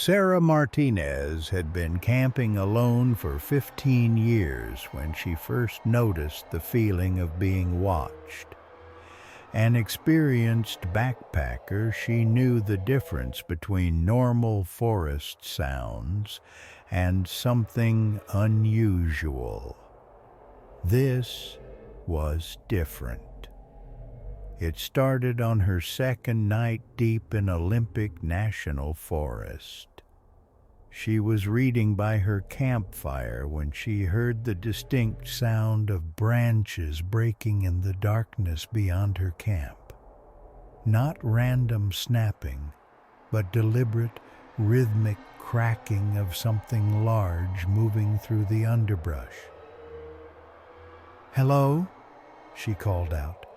Sarah Martinez had been camping alone for 15 years when she first noticed the feeling of being watched. An experienced backpacker, she knew the difference between normal forest sounds and something unusual. This was different. It started on her second night deep in Olympic National Forest. She was reading by her campfire when she heard the distinct sound of branches breaking in the darkness beyond her camp. Not random snapping, but deliberate, rhythmic cracking of something large moving through the underbrush. "Hello?" she called out,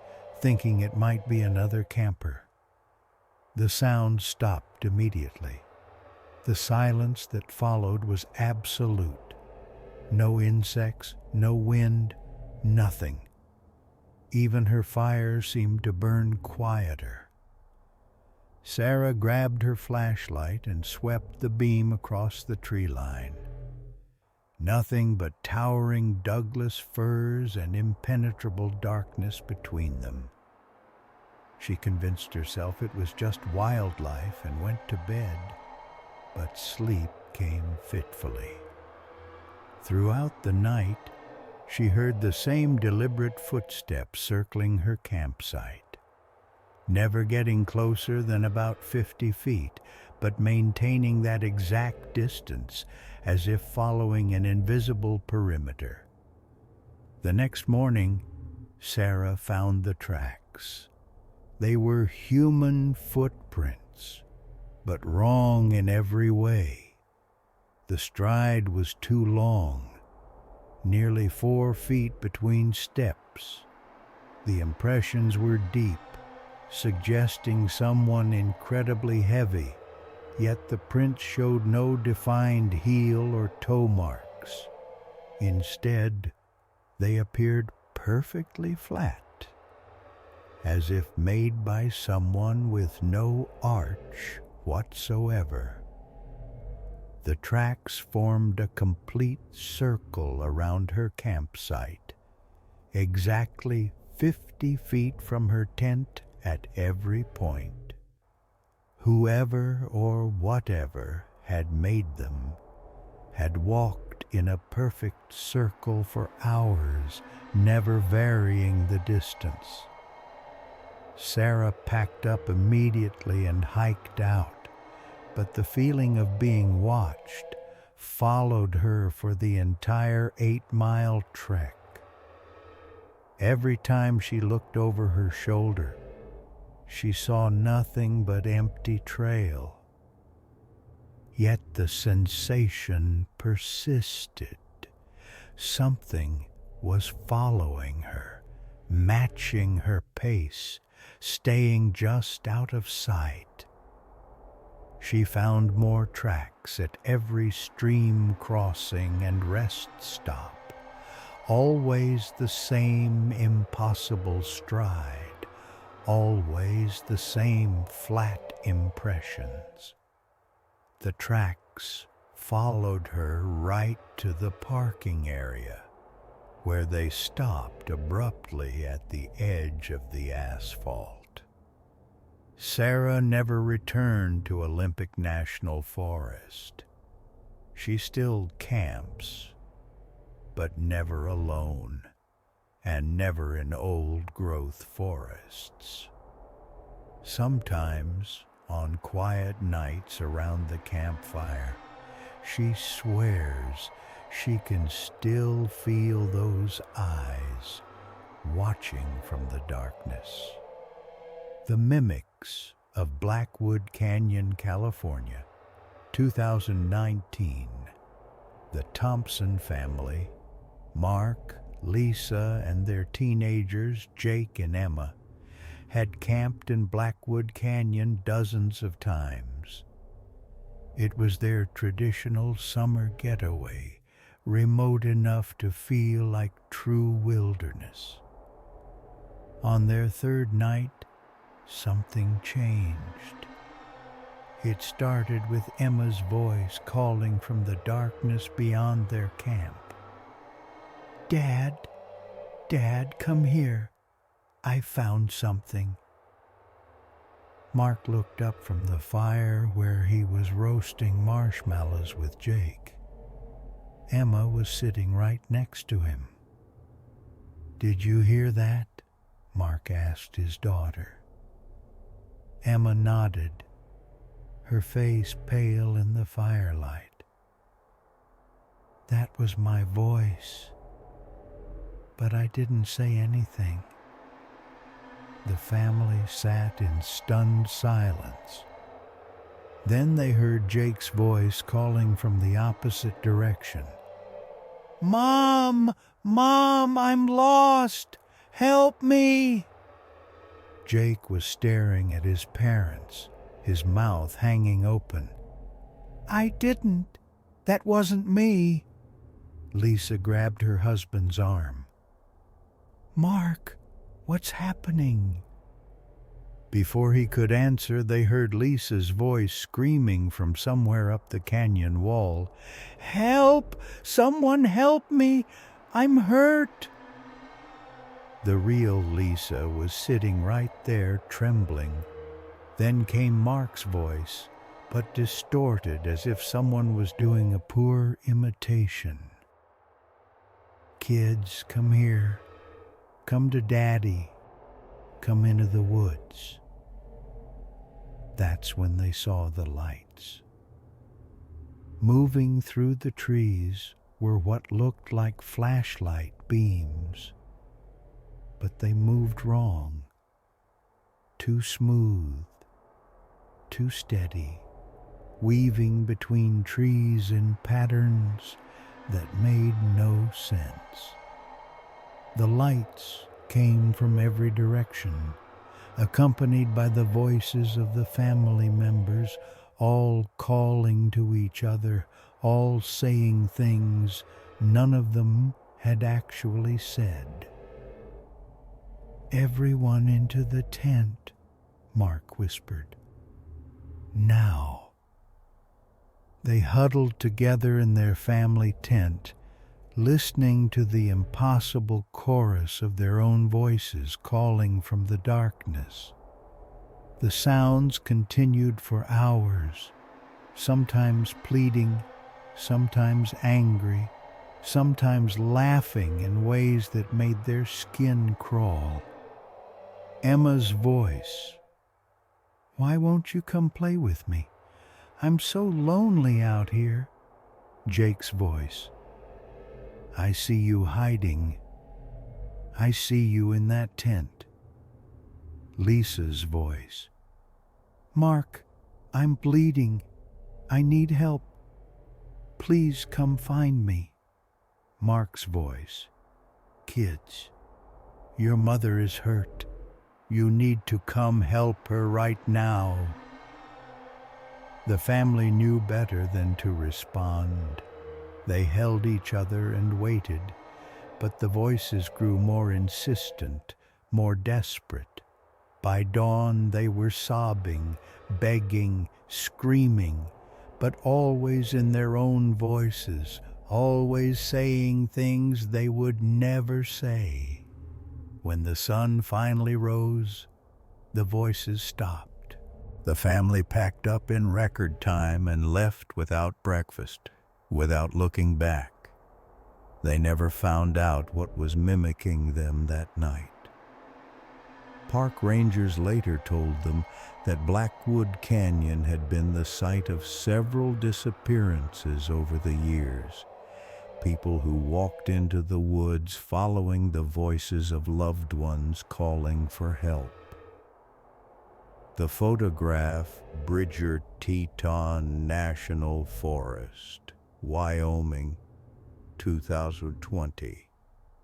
thinking it might be another camper. The sound stopped immediately. The silence that followed was absolute. No insects, no wind, nothing. Even her fire seemed to burn quieter. Sarah grabbed her flashlight and swept the beam across the tree line. Nothing but towering Douglas firs and impenetrable darkness between them. She convinced herself it was just wildlife and went to bed, but sleep came fitfully. Throughout the night, she heard the same deliberate footsteps circling her campsite, never getting closer than about 50 feet, but maintaining that exact distance as if following an invisible perimeter. The next morning, Sarah found the tracks. They were human footprints, but wrong in every way. The stride was too long, nearly 4 feet between steps. The impressions were deep, suggesting someone incredibly heavy, yet the prints showed no defined heel or toe marks. Instead, they appeared perfectly flat, as if made by someone with no arch whatsoever. The tracks formed a complete circle around her campsite, exactly 50 feet from her tent at every point. Whoever or whatever had made them had walked in a perfect circle for hours, never varying the distance. Sarah packed up immediately and hiked out, but the feeling of being watched followed her for the entire 8-mile trek. Every time she looked over her shoulder, she saw nothing but empty trail. Yet the sensation persisted. Something was following her, matching her pace, staying just out of sight. She found more tracks at every stream crossing and rest stop, always the same impossible stride, always the same flat impressions. The tracks followed her right to the parking area, where they stopped abruptly at the edge of the asphalt. Sarah never returned to Olympic National Forest. She still camps, but never alone, and never in old-growth forests. Sometimes, on quiet nights around the campfire, she swears she can still feel those eyes watching from the darkness. The Mimics of Blackwood Canyon, California, 2019. The Thompson family, Mark, Lisa, and their teenagers, Jake and Emma, had camped in Blackwood Canyon dozens of times. It was their traditional summer getaway, remote enough to feel like true wilderness. On their third night, something changed. It started with Emma's voice calling from the darkness beyond their camp. "Dad, Dad, come here. I found something." Mark looked up from the fire where he was roasting marshmallows with Jake. Emma was sitting right next to him. "Did you hear that?" Mark asked his daughter. Emma nodded, her face pale in the firelight. "That was my voice, but I didn't say anything." The family sat in stunned silence. Then they heard Jake's voice calling from the opposite direction. "Mom! Mom, I'm lost! Help me!" Jake was staring at his parents, his mouth hanging open. "I didn't. That wasn't me." Lisa grabbed her husband's arm. "Mark, what's happening?" Before he could answer, they heard Lisa's voice screaming from somewhere up the canyon wall. "Help! Someone help me! I'm hurt!" The real Lisa was sitting right there, trembling. Then came Mark's voice, but distorted as if someone was doing a poor imitation. "Kids, come here. Come to Daddy. Come into the woods." That's when they saw the lights. Moving through the trees were what looked like flashlight beams. But they moved wrong. Too smooth, too steady, weaving between trees in patterns that made no sense. The lights came from every direction, accompanied by the voices of the family members, all calling to each other, all saying things none of them had actually said. "Everyone into the tent," Mark whispered. "Now." They huddled together in their family tent, listening to the impossible chorus of their own voices calling from the darkness. The sounds continued for hours, sometimes pleading, sometimes angry, sometimes laughing in ways that made their skin crawl. Emma's voice. "Why won't you come play with me? I'm so lonely out here." Jake's voice. "I see you hiding. I see you in that tent." Lisa's voice. "Mark, I'm bleeding. I need help. Please come find me." Mark's voice. "Kids, your mother is hurt. You need to come help her right now." The family knew better than to respond. They held each other and waited, but the voices grew more insistent, more desperate. By dawn they were sobbing, begging, screaming, but always in their own voices, always saying things they would never say. When the sun finally rose, the voices stopped. The family packed up in record time and left without breakfast, without looking back. They never found out what was mimicking them that night. Park rangers later told them that Blackwood Canyon had been the site of several disappearances over the years. People who walked into the woods following the voices of loved ones calling for help. The photograph, Bridger Teton National Forest, Wyoming, 2020.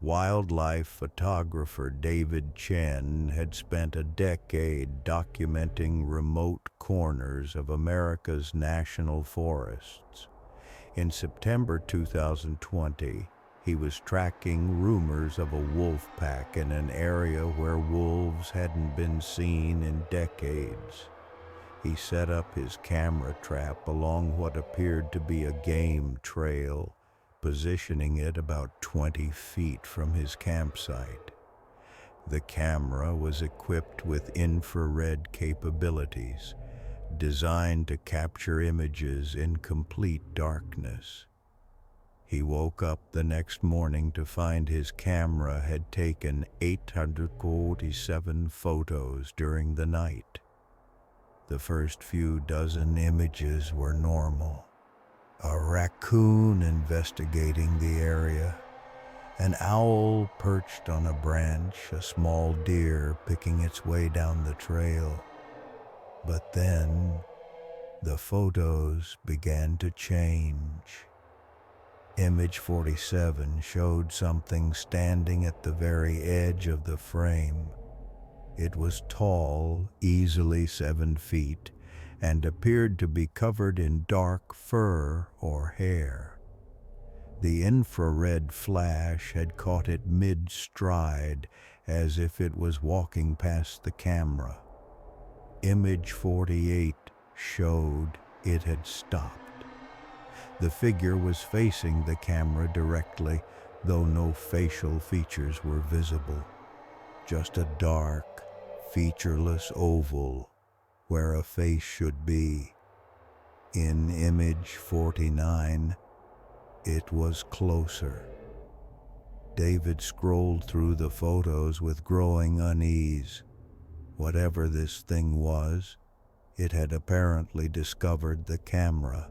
Wildlife photographer David Chen had spent a decade documenting remote corners of America's national forests. In September 2020, he was tracking rumors of a wolf pack in an area where wolves hadn't been seen in decades. He set up his camera trap along what appeared to be a game trail, positioning it about 20 feet from his campsite. The camera was equipped with infrared capabilities, designed to capture images in complete darkness. He woke up the next morning to find his camera had taken 847 photos during the night. The first few dozen images were normal. A raccoon investigating the area, an owl perched on a branch, a small deer picking its way down the trail. But then, the photos began to change. Image 47 showed something standing at the very edge of the frame. It was tall, easily 7 feet, and appeared to be covered in dark fur or hair. The infrared flash had caught it mid-stride, as if it was walking past the camera. Image 48 showed it had stopped. The figure was facing the camera directly, though no facial features were visible. Just a dark, featureless oval where a face should be. In image 49, it was closer. David scrolled through the photos with growing unease. Whatever this thing was, it had apparently discovered the camera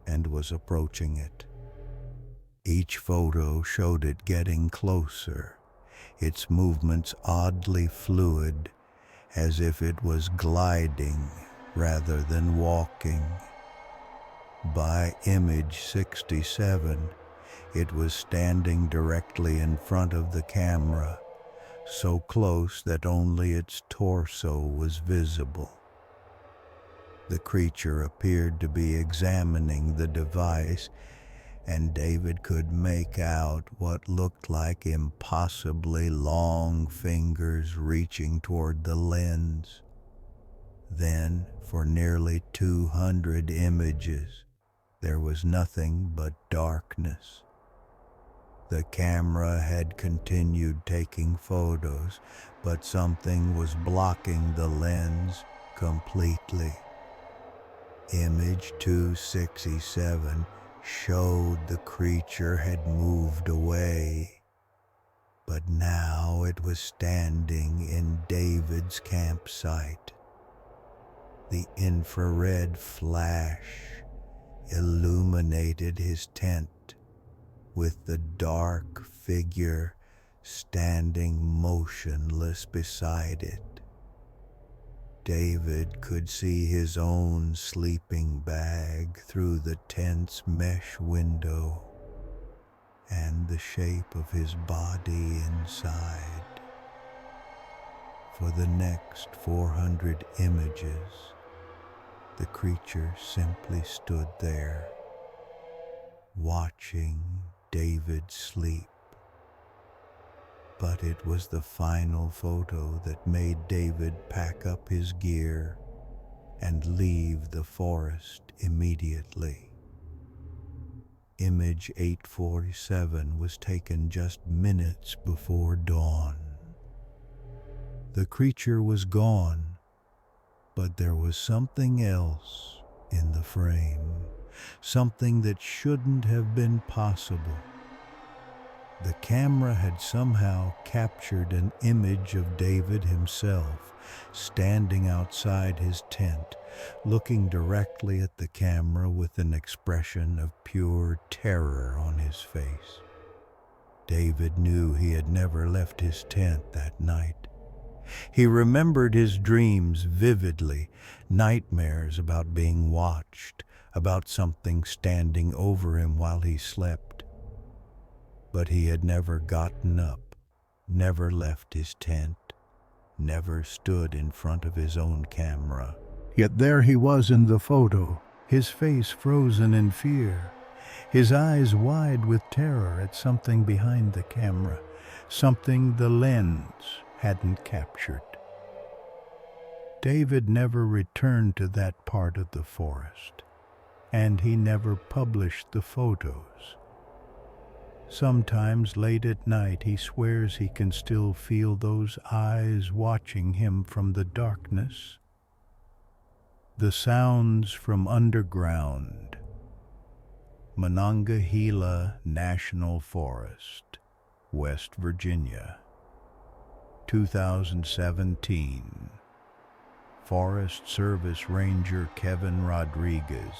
and was approaching it. Each photo showed it getting closer, its movements oddly fluid, as if it was gliding rather than walking. By image 67, it was standing directly in front of the camera, so close that only its torso was visible. The creature appeared to be examining the device, and David could make out what looked like impossibly long fingers reaching toward the lens. Then, for nearly 200 images, there was nothing but darkness. The camera had continued taking photos, but something was blocking the lens completely. Image 267 showed the creature had moved away, but now it was standing in David's campsite. The infrared flash illuminated his tent, with the dark figure standing motionless beside it. David could see his own sleeping bag through the tent's mesh window, and the shape of his body inside. For the next 400 images, the creature simply stood there, watching David sleep. But it was the final photo that made David pack up his gear and leave the forest immediately. Image 847 was taken just minutes before dawn. The creature was gone, but there was something else in the frame, something that shouldn't have been possible. The camera had somehow captured an image of David himself, standing outside his tent, looking directly at the camera with an expression of pure terror on his face. David knew he had never left his tent that night. He remembered his dreams vividly, nightmares about being watched, about something standing over him while he slept. But he had never gotten up, never left his tent, never stood in front of his own camera. Yet there he was in the photo, his face frozen in fear, his eyes wide with terror at something behind the camera, something the lens hadn't captured. David never returned to that part of the forest, and he never published the photos. Sometimes late at night he swears he can still feel those eyes watching him from the darkness. The sounds from underground. Monongahela National Forest, West Virginia, 2017. Forest Service Ranger Kevin Rodriguez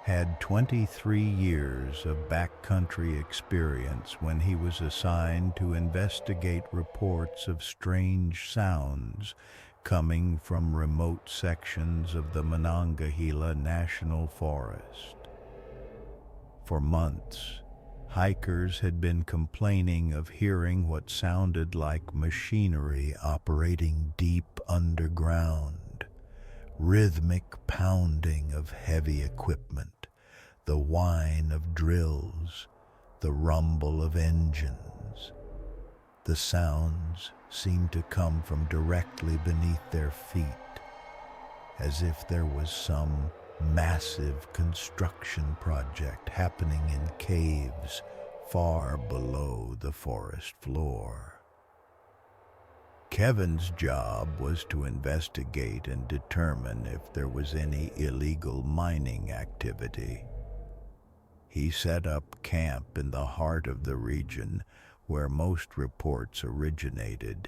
had 23 years of backcountry experience when he was assigned to investigate reports of strange sounds coming from remote sections of the Monongahela National Forest. For months, hikers had been complaining of hearing what sounded like machinery operating deep underground, rhythmic pounding of heavy equipment, the whine of drills, the rumble of engines. The sounds seemed to come from directly beneath their feet, as if there was some massive construction project happening in caves far below the forest floor. Kevin's job was to investigate and determine if there was any illegal mining activity. He set up camp in the heart of the region where most reports originated,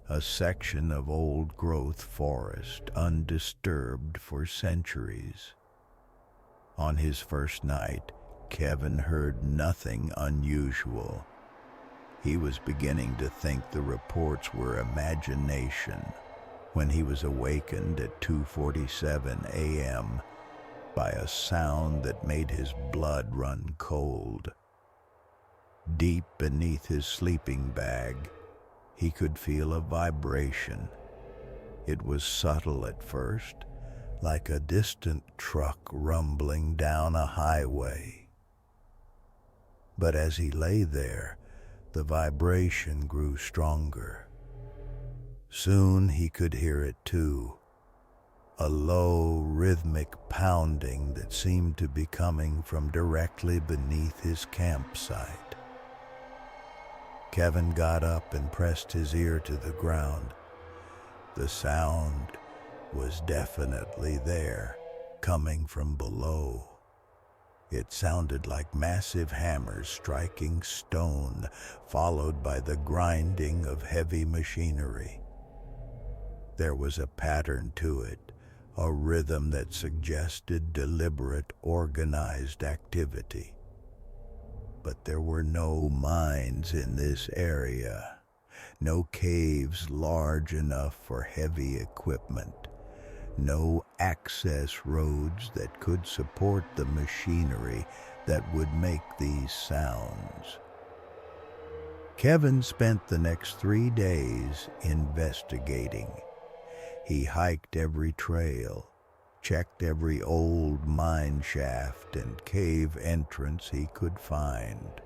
a section of old-growth forest undisturbed for centuries. On his first night, Kevin heard nothing unusual. He was beginning to think the reports were imagination when he was awakened at 2:47 a.m. by a sound that made his blood run cold. Deep beneath his sleeping bag, he could feel a vibration. It was subtle at first, like a distant truck rumbling down a highway. But as he lay there, the vibration grew stronger. Soon he could hear it too, a low, rhythmic pounding that seemed to be coming from directly beneath his campsite. Kevin got up and pressed his ear to the ground. The sound was definitely there, coming from below. It sounded like massive hammers striking stone, followed by the grinding of heavy machinery. There was a pattern to it, a rhythm that suggested deliberate, organized activity. But there were no mines in this area, no caves large enough for heavy equipment, no access roads that could support the machinery that would make these sounds. Kevin spent the next 3 days investigating. He hiked every trail, checked every old mine shaft and cave entrance he could find.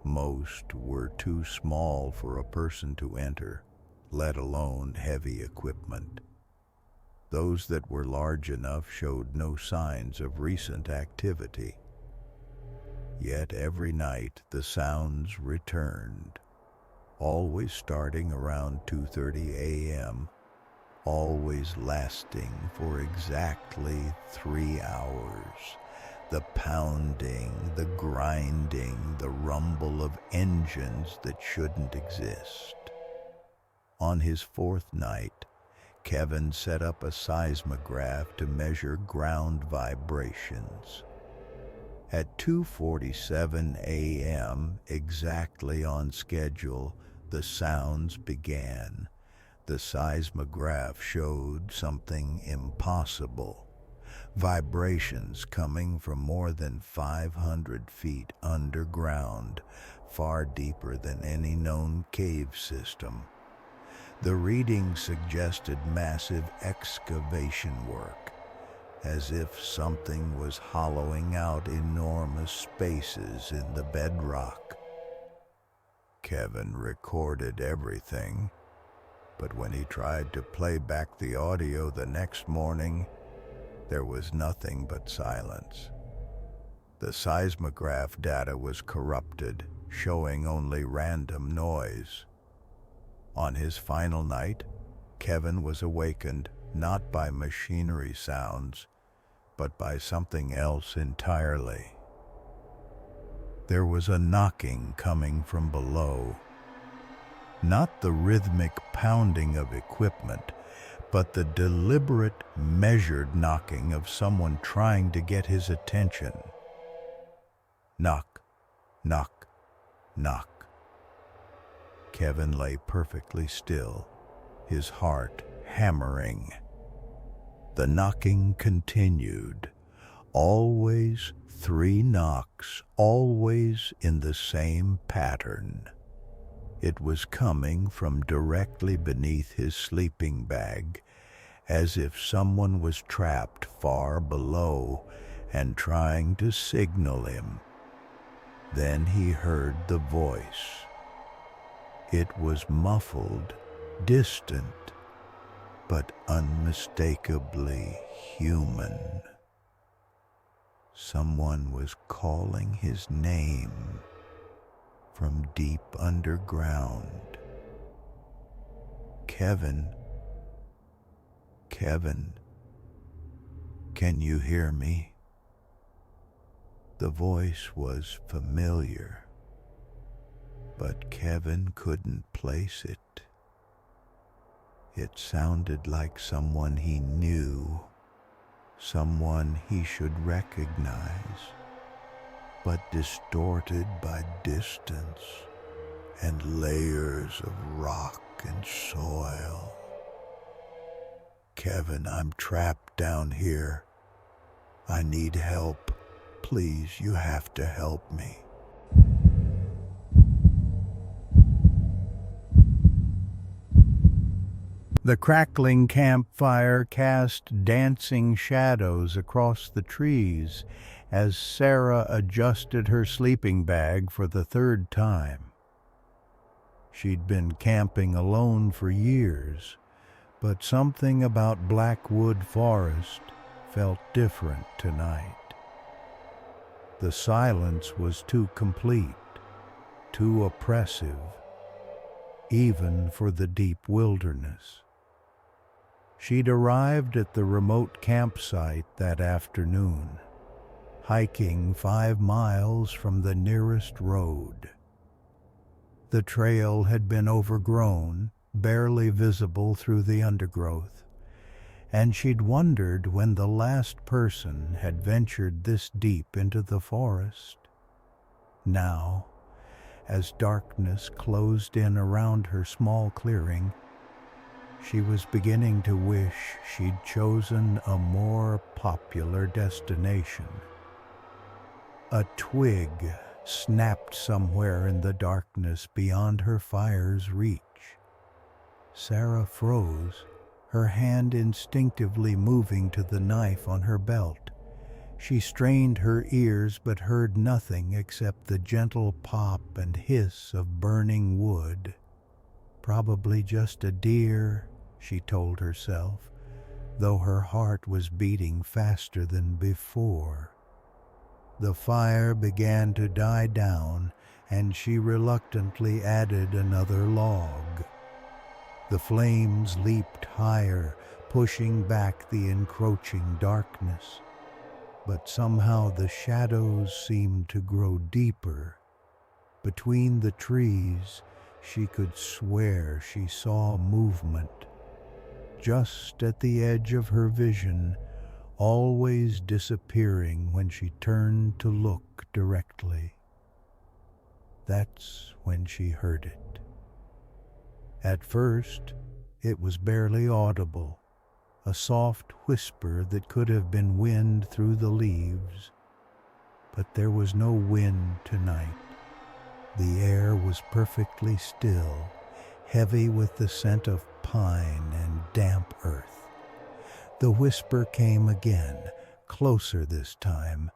Most were too small for a person to enter, let alone heavy equipment. Those that were large enough showed no signs of recent activity. Yet every night the sounds returned, always starting around 2:30 a.m., always lasting for exactly 3 hours. The pounding, the grinding, the rumble of engines that shouldn't exist. On his 4th night, Kevin set up a seismograph to measure ground vibrations. At 2:47 a.m., exactly on schedule, the sounds began. The seismograph showed something impossible. Vibrations coming from more than 500 feet underground, far deeper than any known cave system. The readings suggested massive excavation work, as if something was hollowing out enormous spaces in the bedrock. Kevin recorded everything. but when he tried to play back the audio the next morning, there was nothing but silence. The seismograph data was corrupted, showing only random noise. On his final night, Kevin was awakened not by machinery sounds, but by something else entirely. There was a knocking coming from below. Not the rhythmic pounding of equipment, but the deliberate, measured knocking of someone trying to get his attention. Knock, knock, knock. Kevin lay perfectly still, his heart hammering. The knocking continued. Always 3 knocks, always in the same pattern. It was coming from directly beneath his sleeping bag, as if someone was trapped far below and trying to signal him. Then he heard the voice. It was muffled, distant, but unmistakably human. Someone was calling his name from deep underground. Kevin, Kevin, can you hear me? The voice was familiar, but Kevin couldn't place it. It sounded like someone he knew, someone he should recognize, but distorted by distance and layers of rock and soil. Kevin, I'm trapped down here. I need help. Please, you have to help me. The crackling campfire cast dancing shadows across the trees as Sarah adjusted her sleeping bag for the 3rd time. She'd been camping alone for years, but something about Blackwood Forest felt different tonight. The silence was too complete, too oppressive, even for the deep wilderness. She'd arrived at the remote campsite that afternoon, hiking 5 miles from the nearest road. The trail had been overgrown, barely visible through the undergrowth, and she'd wondered when the last person had ventured this deep into the forest. Now, as darkness closed in around her small clearing, she was beginning to wish she'd chosen a more popular destination. A twig snapped somewhere in the darkness beyond her fire's reach. Sarah froze, her hand instinctively moving to the knife on her belt. She strained her ears but heard nothing except the gentle pop and hiss of burning wood. Probably just a deer, she told herself, though her heart was beating faster than before. The fire began to die down, and she reluctantly added another log. The flames leaped higher, pushing back the encroaching darkness. But somehow the shadows seemed to grow deeper. Between the trees, she could swear she saw movement. Just at the edge of her vision, always disappearing when she turned to look directly. That's when she heard it. At first, it was barely audible, a soft whisper that could have been wind through the leaves. But there was no wind tonight. The air was perfectly still, heavy with the scent of pine and damp earth. The whisper came again, closer this time,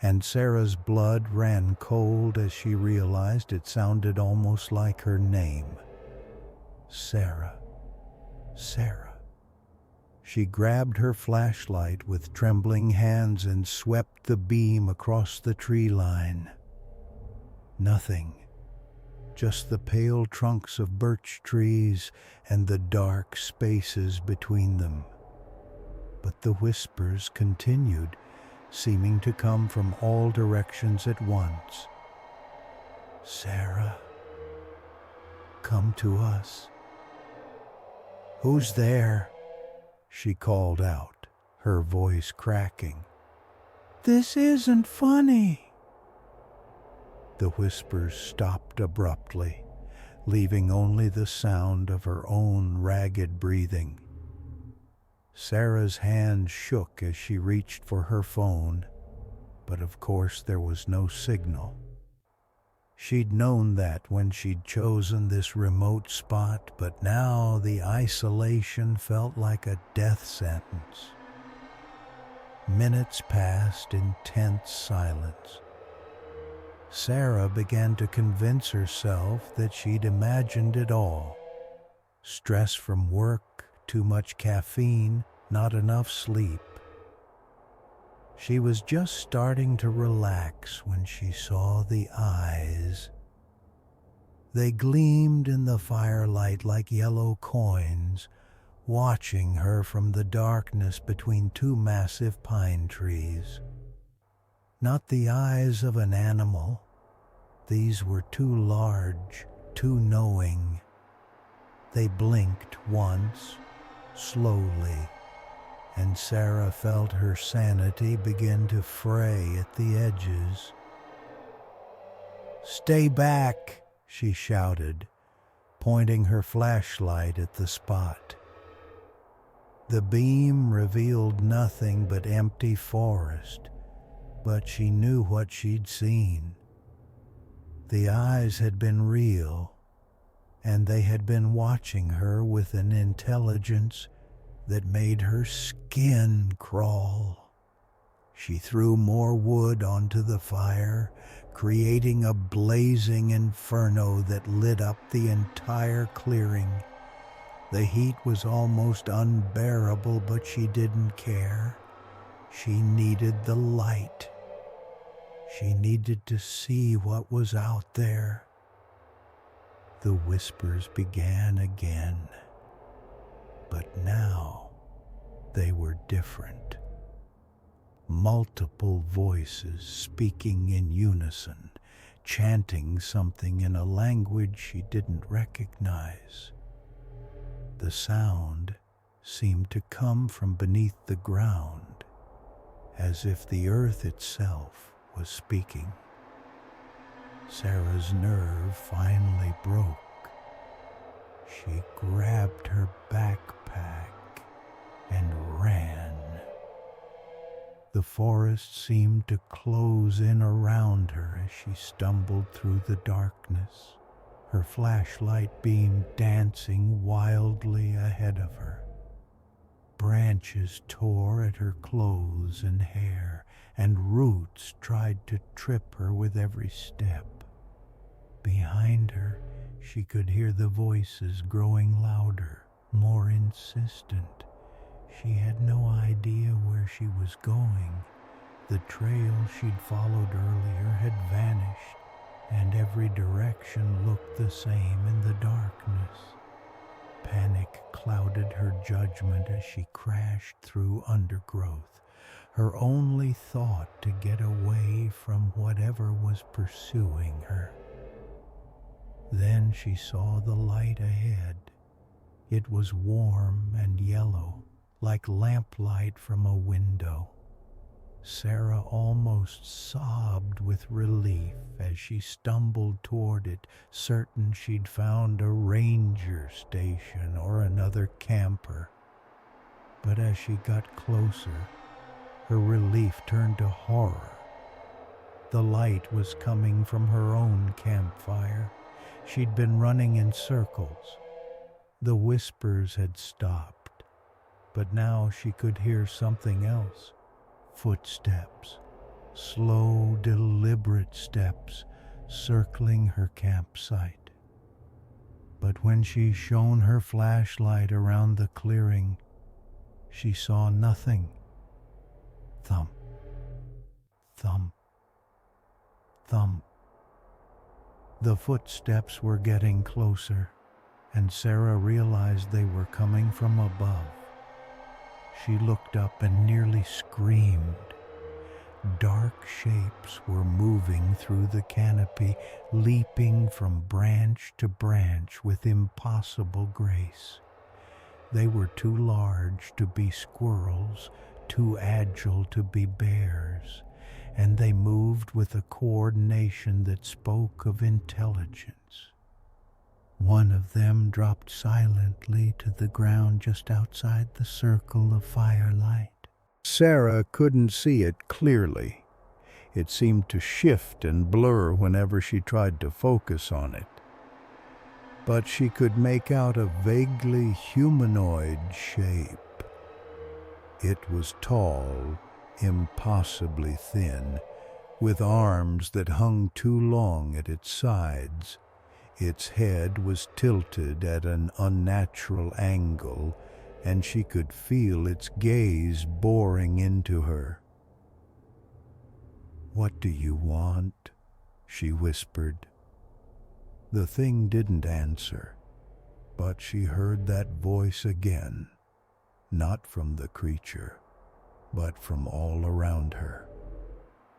and Sarah's blood ran cold as she realized it sounded almost like her name. Sarah. Sarah. She grabbed her flashlight with trembling hands and swept the beam across the tree line. Nothing. Just the pale trunks of birch trees and the dark spaces between them. But the whispers continued, seeming to come from all directions at once. Sarah, come to us. Who's there? She called out, her voice cracking. This isn't funny. The whispers stopped abruptly, leaving only the sound of her own ragged breathing. Sarah's hand shook as she reached for her phone, but of course there was no signal. She'd known that when she'd chosen this remote spot, but now the isolation felt like a death sentence. Minutes passed in tense silence. Sarah began to convince herself that she'd imagined it all. Stress from work, too much caffeine, not enough sleep. She was just starting to relax when she saw the eyes. They gleamed in the firelight like yellow coins, watching her from the darkness between two massive pine trees. Not the eyes of an animal. These were too large, too knowing. They blinked once, slowly, and Sarah felt her sanity begin to fray at the edges. "Stay back," she shouted, pointing her flashlight at the spot. The beam revealed nothing but empty forest, but she knew what she'd seen. The eyes had been real, and they had been watching her with an intelligence that made her skin crawl. She threw more wood onto the fire, creating a blazing inferno that lit up the entire clearing. The heat was almost unbearable, but she didn't care. She needed the light. She needed to see what was out there. The whispers began again. But now they were different. Multiple voices speaking in unison, chanting something in a language she didn't recognize. The sound seemed to come from beneath the ground, as if the earth itself was speaking. Sarah's nerve finally broke. She grabbed her backpack and ran. The forest seemed to close in around her as she stumbled through the darkness, her flashlight beam dancing wildly ahead of her. Branches tore at her clothes and hair, and roots tried to trip her with every step. Behind her, she could hear the voices growing louder, more insistent. She had no idea where she was going. The trail she'd followed earlier had vanished, and every direction looked the same in the darkness. Panic clouded her judgment as she crashed through undergrowth, her only thought to get away from whatever was pursuing her. Then she saw the light ahead. It was warm and yellow, like lamplight from a window. Sarah almost sobbed with relief as she stumbled toward it, certain she'd found a ranger station or another camper. But as she got closer, her relief turned to horror. The light was coming from her own campfire. She'd been running in circles. The whispers had stopped, but now she could hear something else. Footsteps, slow, deliberate steps circling her campsite. But when she shone her flashlight around the clearing, she saw nothing. Thump, thump, thump. The footsteps were getting closer, and Sarah realized they were coming from above. She looked up and nearly screamed. Dark shapes were moving through the canopy, leaping from branch to branch with impossible grace. They were too large to be squirrels, too agile to be bears, and they moved with a coordination that spoke of intelligence. One of them dropped silently to the ground just outside the circle of firelight. Sarah couldn't see it clearly. It seemed to shift and blur whenever she tried to focus on it. But she could make out a vaguely humanoid shape. It was tall, impossibly thin, with arms that hung too long at its sides. Its head was tilted at an unnatural angle, and she could feel its gaze boring into her. "What do you want?" she whispered. The thing didn't answer, but she heard that voice again, not from the creature, but from all around her.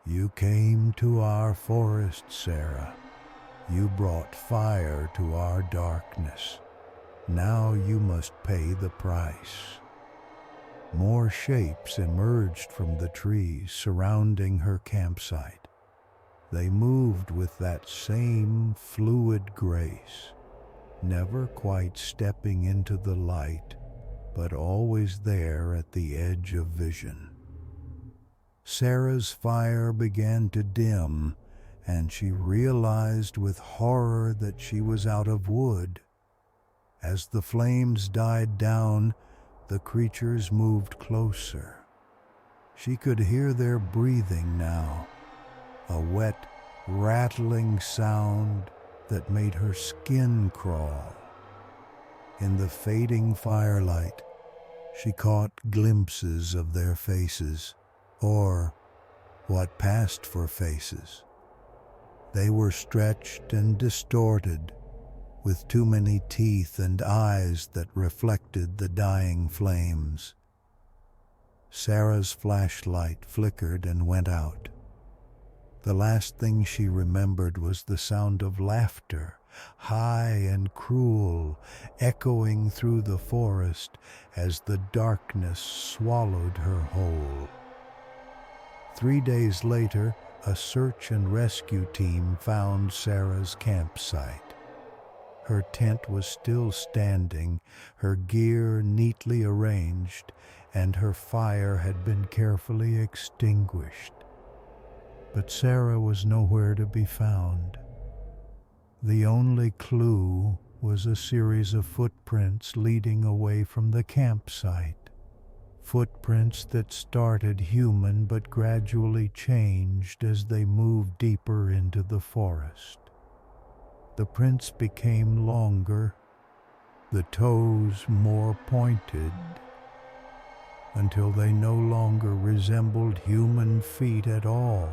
"You came to our forest, Sarah. You brought fire to our darkness. Now you must pay the price." More shapes emerged from the trees surrounding her campsite. They moved with that same fluid grace, never quite stepping into the light, but always there at the edge of vision. Sarah's fire began to dim, and she realized with horror that she was out of wood. As the flames died down, the creatures moved closer. She could hear their breathing now, a wet, rattling sound that made her skin crawl. In the fading firelight, she caught glimpses of their faces, or what passed for faces. They were stretched and distorted, with too many teeth and eyes that reflected the dying flames. Sarah's flashlight flickered and went out. The last thing she remembered was the sound of laughter, high and cruel, echoing through the forest as the darkness swallowed her whole. 3 days later, a search and rescue team found Sarah's campsite. Her tent was still standing, her gear neatly arranged, and her fire had been carefully extinguished. But Sarah was nowhere to be found. The only clue was a series of footprints leading away from the campsite. Footprints that started human but gradually changed as they moved deeper into the forest. The prints became longer, the toes more pointed, until they no longer resembled human feet at all.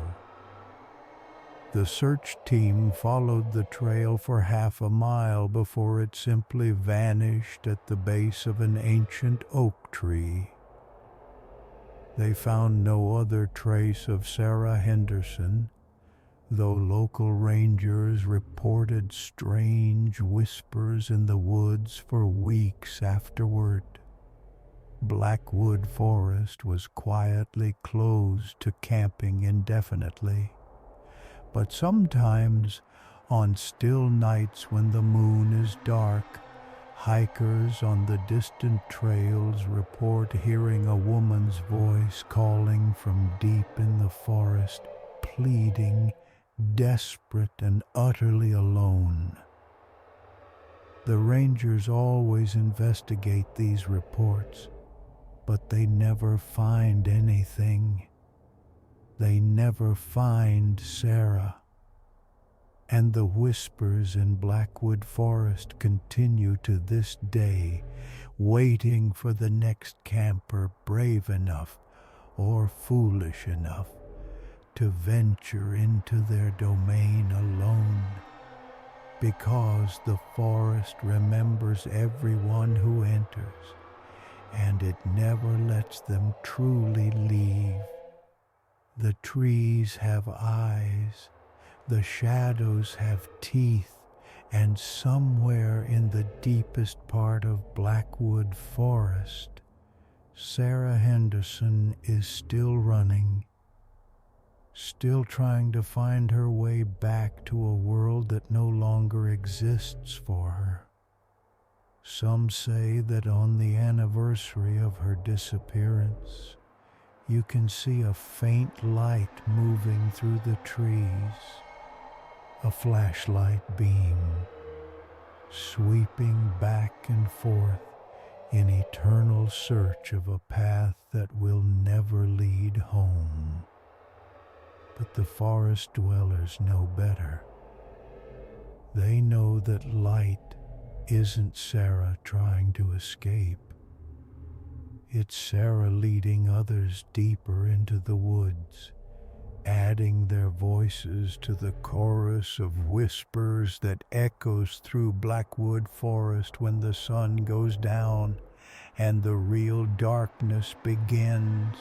The search team followed the trail for half a mile before it simply vanished at the base of an ancient oak tree. They found no other trace of Sarah Henderson, though local rangers reported strange whispers in the woods for weeks afterward. Blackwood Forest was quietly closed to camping indefinitely, but sometimes, on still nights when the moon is dark, hikers on the distant trails report hearing a woman's voice calling from deep in the forest, pleading, desperate and utterly alone. The rangers always investigate these reports, but they never find anything. They never find Sarah. And the whispers in Blackwood Forest continue to this day, waiting for the next camper brave enough or foolish enough to venture into their domain alone, because the forest remembers everyone who enters, and it never lets them truly leave. The trees have eyes, the shadows have teeth, and somewhere in the deepest part of Blackwood Forest, Sarah Henderson is still running, still trying to find her way back to a world that no longer exists for her. Some say that on the anniversary of her disappearance, you can see a faint light moving through the trees, a flashlight beam, sweeping back and forth in eternal search of a path that will never lead home. But the forest dwellers know better. They know that light isn't Sarah trying to escape. It's Sarah leading others deeper into the woods, adding their voices to the chorus of whispers that echoes through Blackwood Forest when the sun goes down and the real darkness begins.